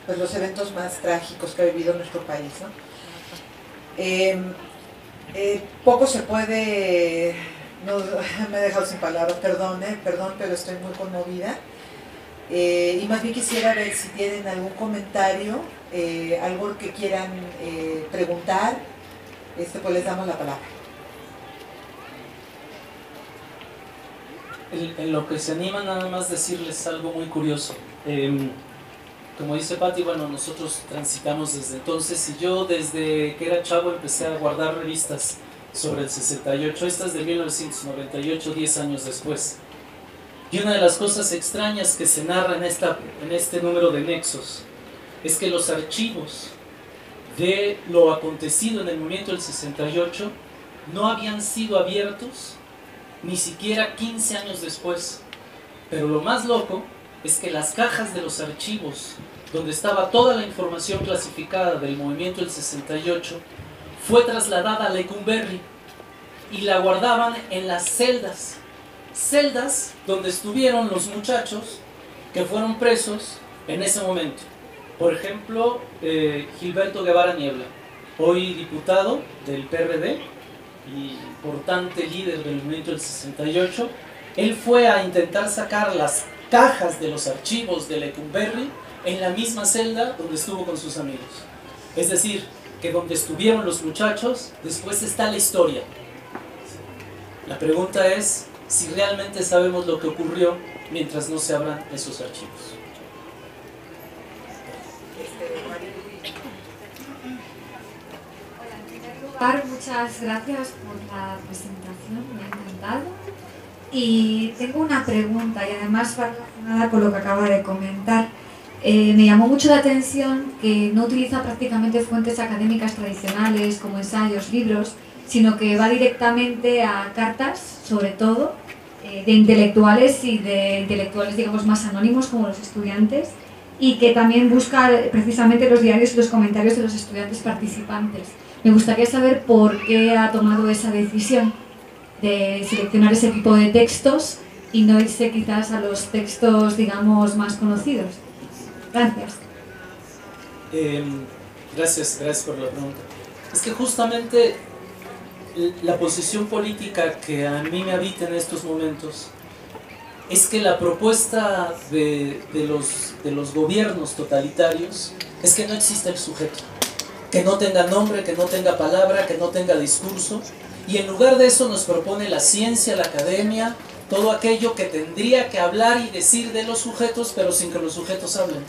pues los eventos más trágicos que ha vivido nuestro país, ¿no? Poco se puede, no, me he dejado sin palabras, perdón, pero estoy muy conmovida. Y más bien quisiera ver si tienen algún comentario, algo que quieran preguntar, pues les damos la palabra. En lo que se anima, nada más decirles algo muy curioso. Como dice Patti, bueno, nosotros transitamos desde entonces, y yo desde que era chavo empecé a guardar revistas sobre el 68, estas de 1998, 10 años después. Y una de las cosas extrañas que se narra en este número de Nexos es que los archivos de lo acontecido en el movimiento del 68 no habían sido abiertos ni siquiera 15 años después. Pero lo más loco es que las cajas de los archivos donde estaba toda la información clasificada del movimiento del 68 fue trasladada a Lecumberri y la guardaban en las celdas donde estuvieron los muchachos que fueron presos en ese momento. Por ejemplo, Gilberto Guevara Niebla, hoy diputado del PRD y importante líder del movimiento del 68, él fue a intentar sacar las cajas de los archivos de Lecumberri en la misma celda donde estuvo con sus amigos. Es decir, que donde estuvieron los muchachos, después está la historia. La pregunta es si realmente sabemos lo que ocurrió mientras no se abran esos archivos. Muchas gracias por la presentación, me ha encantado. Y tengo una pregunta, y además va relacionada con lo que acaba de comentar. Me llamó mucho la atención que no utiliza prácticamente fuentes académicas tradicionales como ensayos, libros, sino que va directamente a cartas, sobre todo, de intelectuales y de intelectuales, digamos, más anónimos como los estudiantes, y que también busca precisamente los diarios y los comentarios de los estudiantes participantes. Me gustaría saber por qué ha tomado esa decisión de seleccionar ese tipo de textos y no irse quizás a los textos, digamos, más conocidos. Gracias. Gracias por la pregunta. Es que justamente la posición política que a mí me habita en estos momentos es que la propuesta de los gobiernos totalitarios es que no exista el sujeto, que no tenga nombre, que no tenga palabra, que no tenga discurso, y en lugar de eso nos propone la ciencia, la academia, todo aquello que tendría que hablar y decir de los sujetos, pero sin que los sujetos hablen.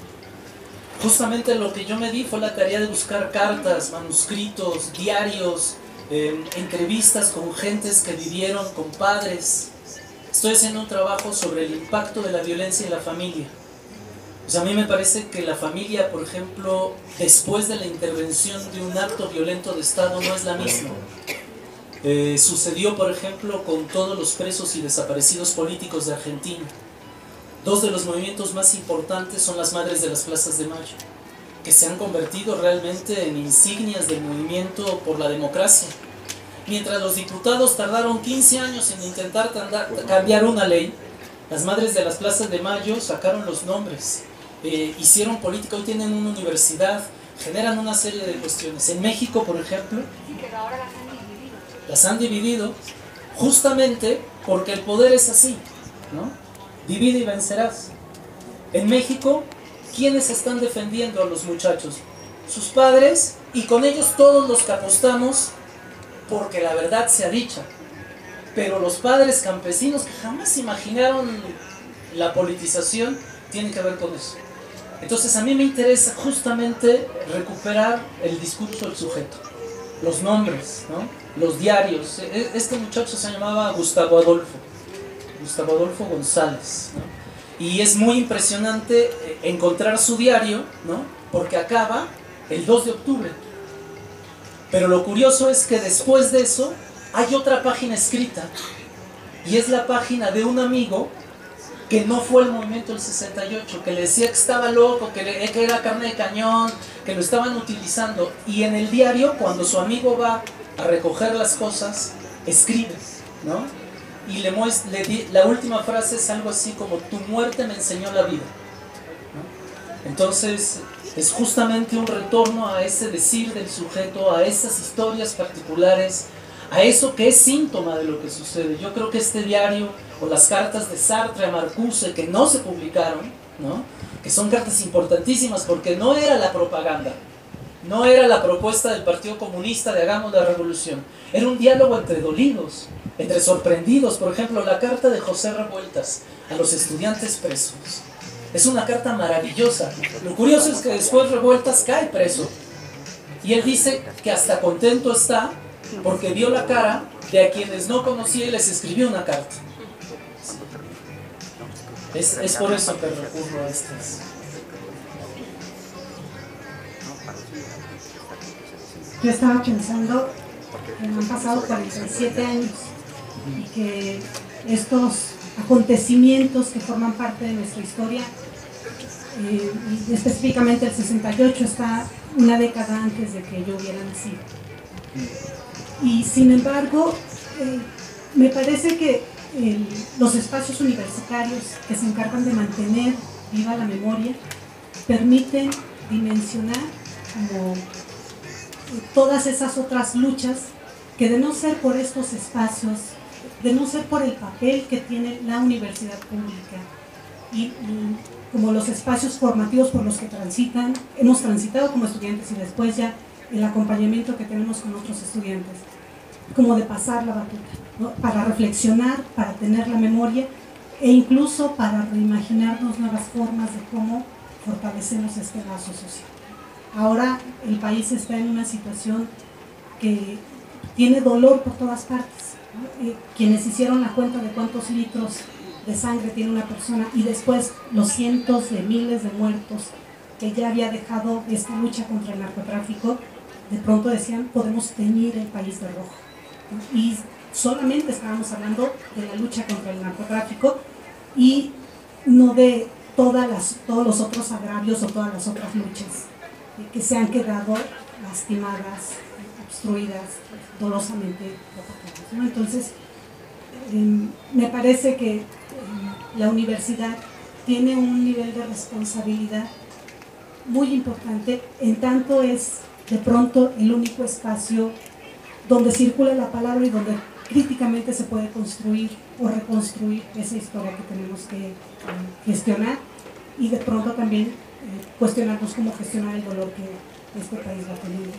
Justamente lo que yo me di fue la tarea de buscar cartas, manuscritos, diarios, entrevistas con gentes que vivieron, con padres. Estoy haciendo un trabajo sobre el impacto de la violencia en la familia. Pues a mí me parece que la familia, por ejemplo, después de la intervención de un acto violento de Estado no es la misma. Sucedió, por ejemplo, con todos los presos y desaparecidos políticos de Argentina. Dos de los movimientos más importantes son las Madres de las Plazas de Mayo, que se han convertido realmente en insignias del movimiento por la democracia. Mientras los diputados tardaron 15 años en intentar cambiar una ley, las Madres de las Plazas de Mayo sacaron los nombres, hicieron política, hoy tienen una universidad, generan una serie de cuestiones. En México, por ejemplo, las han dividido justamente porque el poder es así, ¿no? Divide y vencerás. En México, ¿quiénes están defendiendo a los muchachos? Sus padres, y con ellos todos los que apostamos porque la verdad sea dicha. Pero los padres campesinos que jamás imaginaron la politización tienen que ver con eso. Entonces a mí me interesa justamente recuperar el discurso del sujeto, los nombres, ¿no? Los diarios. Este muchacho se llamaba Gustavo Adolfo González, ¿no? Y es muy impresionante encontrar su diario, ¿no? Porque acaba el 2 de octubre. Pero lo curioso es que después de eso hay otra página escrita, y es la página de un amigo que no fue el movimiento del 68, que le decía que estaba loco, que era carne de cañón, que lo estaban utilizando. Y en el diario, cuando su amigo va a recoger las cosas, escribe, ¿no? Y la última frase es algo así como: tu muerte me enseñó la vida, ¿no? Entonces es justamente un retorno a ese decir del sujeto, a esas historias particulares, a eso que es síntoma de lo que sucede. Yo creo que este diario, o las cartas de Sartre a Marcuse, que no se publicaron, ¿no?, que son cartas importantísimas porque no era la propaganda, no era la propuesta del Partido Comunista de hagamos la revolución, era un diálogo entre dolidos, entre sorprendidos. Por ejemplo, la carta de José Revueltas a los estudiantes presos es una carta maravillosa. Lo curioso es que después Revueltas cae preso y él dice que hasta contento está porque vio la cara de a quienes no conocía y les escribió una carta. Es por eso que recurro a estas. Yo estaba pensando que han pasado 47 años y que estos acontecimientos que forman parte de nuestra historia, y específicamente el 68 está una década antes de que yo hubiera nacido. Y sin embargo, me parece que los espacios universitarios que se encargan de mantener viva la memoria permiten dimensionar como todas esas otras luchas que, de no ser por estos espacios, de no ser por el papel que tiene la universidad pública y como los espacios formativos por los que hemos transitado como estudiantes, y después ya el acompañamiento que tenemos con otros estudiantes, como de pasar la batuta, ¿no?, para reflexionar, para tener la memoria e incluso para reimaginarnos nuevas formas de cómo fortalecemos este lazo social. Ahora el país está en una situación que tiene dolor por todas partes, ¿no? Quienes hicieron la cuenta de cuántos litros de sangre tiene una persona y después los cientos de miles de muertos que ya había dejado esta lucha contra el narcotráfico, de pronto decían, podemos teñir el país de rojo, ¿no? Y solamente estábamos hablando de la lucha contra el narcotráfico y no de todos los otros agravios o todas las otras luchas que se han quedado lastimadas, obstruidas, dolosamente provocadas, ¿no? Entonces, me parece que la universidad tiene un nivel de responsabilidad muy importante, en tanto es de pronto el único espacio donde circula la palabra y donde críticamente se puede construir o reconstruir esa historia que tenemos que gestionar, y de pronto también cuestionarnos cómo gestionar el dolor que este país va teniendo.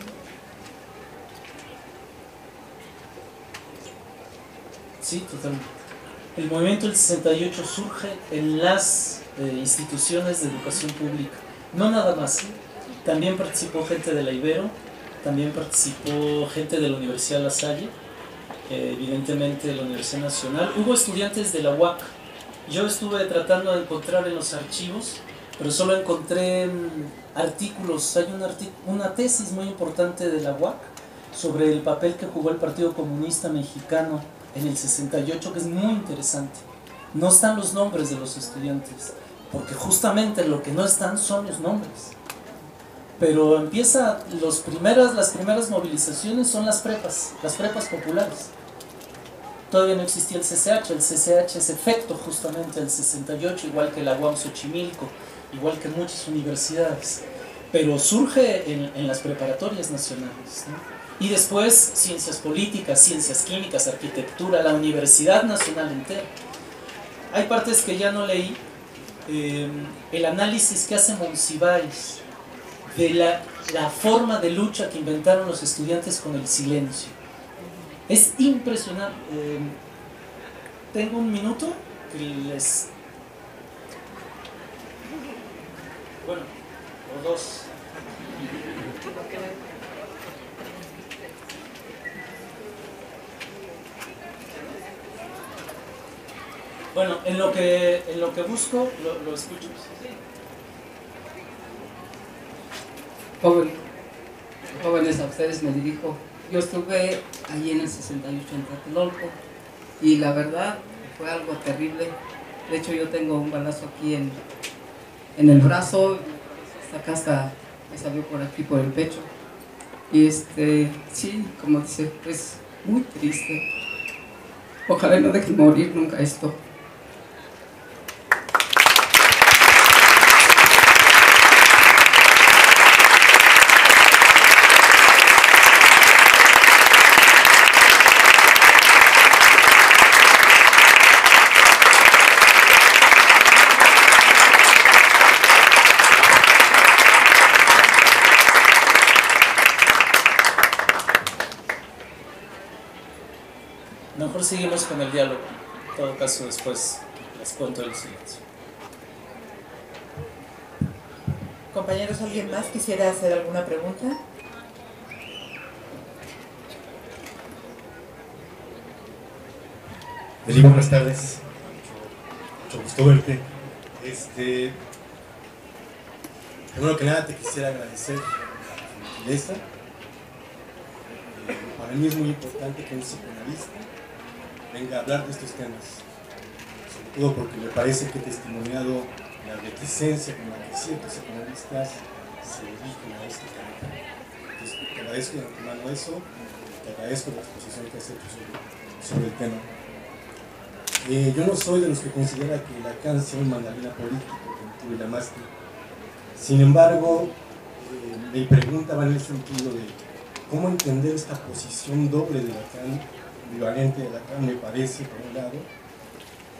Sí, totalmente. El movimiento del 68 surge en las instituciones de educación pública, no nada más. También participó gente de la Ibero, también participó gente de la Universidad La Salle, evidentemente de la Universidad Nacional. Hubo estudiantes de la UAC. Yo estuve tratando de encontrar en los archivos, pero solo encontré artículos. Hay una tesis muy importante de la UAC sobre el papel que jugó el Partido Comunista Mexicano en el 68, que es muy interesante. No están los nombres de los estudiantes, porque justamente lo que no están son los nombres. Pero las primeras movilizaciones son las prepas populares. Todavía no existía el CCH es efecto justamente del 68, igual que la UAM Xochimilco, igual que muchas universidades, pero surge en las preparatorias nacionales, ¿no? Y después ciencias políticas, ciencias químicas, arquitectura, la Universidad Nacional entera. Hay partes que ya no leí, el análisis que hace Monsiváis de la forma de lucha que inventaron los estudiantes con el silencio. Es impresionante. Tengo un minuto que les... Bueno, o dos. Bueno, en lo que busco, lo escucho. Jóvenes, a ustedes me dirijo. Yo estuve allí en el 68 en Tlatelolco y la verdad fue algo terrible. De hecho, yo tengo un balazo aquí en el brazo, hasta me salió por aquí, por el pecho. Y sí, como dice, pues muy triste. Ojalá no dejen morir nunca esto. mejor seguimos con el diálogo. En todo caso, después les cuento el silencio. Compañeros, ¿alguien más quisiera hacer alguna pregunta? Eli, buenas tardes. Mucho gusto verte. Primero que nada te quisiera agradecer tu gentileza. Para mí es muy importante que un psicoanalista venga a hablar de estos temas, sobre todo porque me parece que he testimoniado la reticencia con la que ciertos psicoanalistas se dirigen a este tema. Entonces, te agradezco de antemano eso, te agradezco la exposición que has hecho sobre el tema. Yo no soy de los que considera que Lacan sea un mandarina político, como tú le llamaste. Sin embargo, mi pregunta va en el sentido de cómo entender esta posición doble de Lacan, ambivalente de Lacan, me parece, por un lado,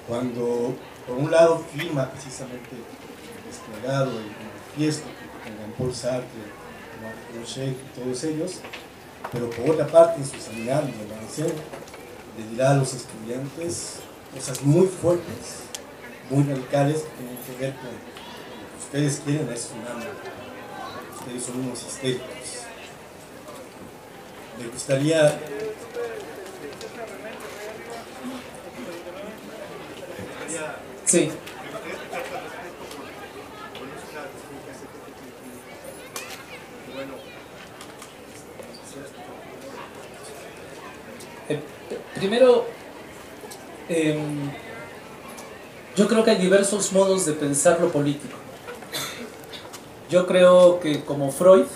cuando por un lado firma precisamente el desplegado, el manifiesto que tengan Paul Sartre, Marc Rocher y todos ellos, pero por otra parte en su seminario de Lacan le dirá a los estudiantes cosas muy fuertes, muy radicales que tienen que ver con lo que ustedes quieren es un hambre, ustedes son unos histéricos. Me gustaría Sí. Primero, yo creo que hay diversos modos de pensar lo político. Yo creo que como Freud,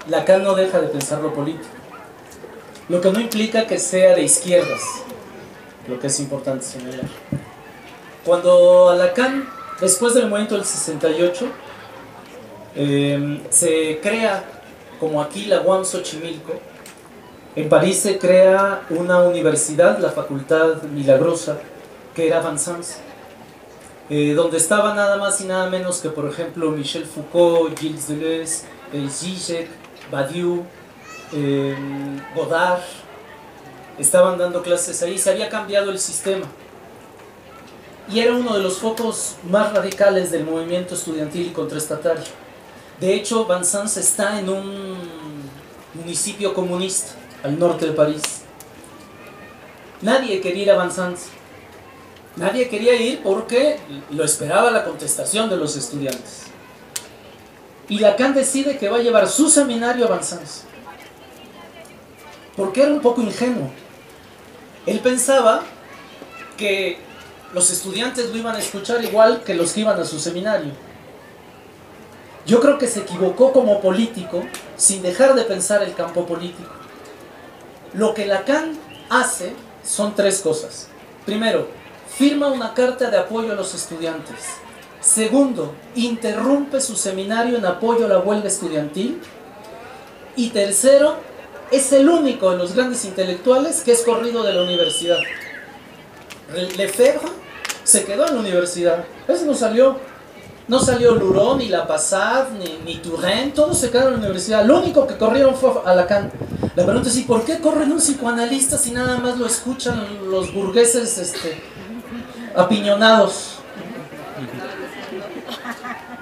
Lacan no deja de pensar lo político, lo que no implica que sea de izquierdas, lo que es importante señalar. Cuando a Lacan, después del movimiento del 68, se crea, como aquí la UAM Xochimilco, en París se crea una universidad, la Facultad Milagrosa, que era Vincennes, donde estaba nada más y nada menos que, por ejemplo, Michel Foucault, Gilles Deleuze, Zizek, Badiou, Godard. Estaban dando clases ahí, se había cambiado el sistema. Y era uno de los focos más radicales del movimiento estudiantil y contraestatario. De hecho, Vincennes está en un municipio comunista, al norte de París. Nadie quería ir a Vincennes. Nadie quería ir porque lo esperaba la contestación de los estudiantes. Y Lacan decide que va a llevar su seminario a Vincennes. Porque era un poco ingenuo. Él pensaba que los estudiantes lo iban a escuchar igual que los que iban a su seminario. Yo creo que se equivocó como político sin dejar de pensar el campo político. Lo que Lacan hace son tres cosas. Primero, firma una carta de apoyo a los estudiantes. Segundo, interrumpe su seminario en apoyo a la huelga estudiantil. Y tercero, es el único de los grandes intelectuales que es corrido de la universidad. Lefebvre se quedó en la universidad. Ese no salió. No salió Luron, ni Lapasad, ni Turenne, todos se quedaron en la universidad. Lo único que corrieron fue a Lacan. La pregunta es, ¿y por qué corren un psicoanalista si nada más lo escuchan los burgueses apiñonados?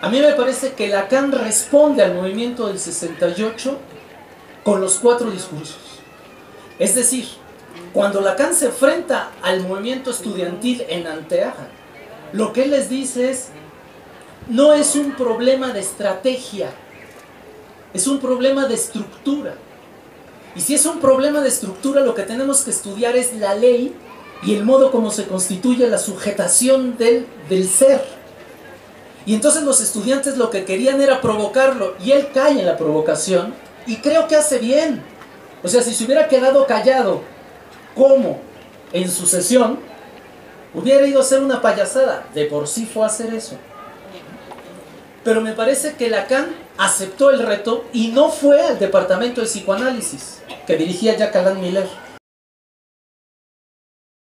A mí me parece que Lacan responde al movimiento del 68 con los 4 discursos. Es decir, cuando Lacan se enfrenta al movimiento estudiantil en Anteaja, lo que él les dice es: no es un problema de estrategia, es un problema de estructura. Y si es un problema de estructura, lo que tenemos que estudiar es la ley y el modo como se constituye la sujetación del ser. Y entonces los estudiantes lo que querían era provocarlo, y él cae en la provocación, y creo que hace bien. O sea, si se hubiera quedado callado, como en su sesión, hubiera ido a hacer una payasada. De por sí fue a hacer eso. Pero me parece que Lacan aceptó el reto y no fue al departamento de psicoanálisis que dirigía Jacques Alain Miller.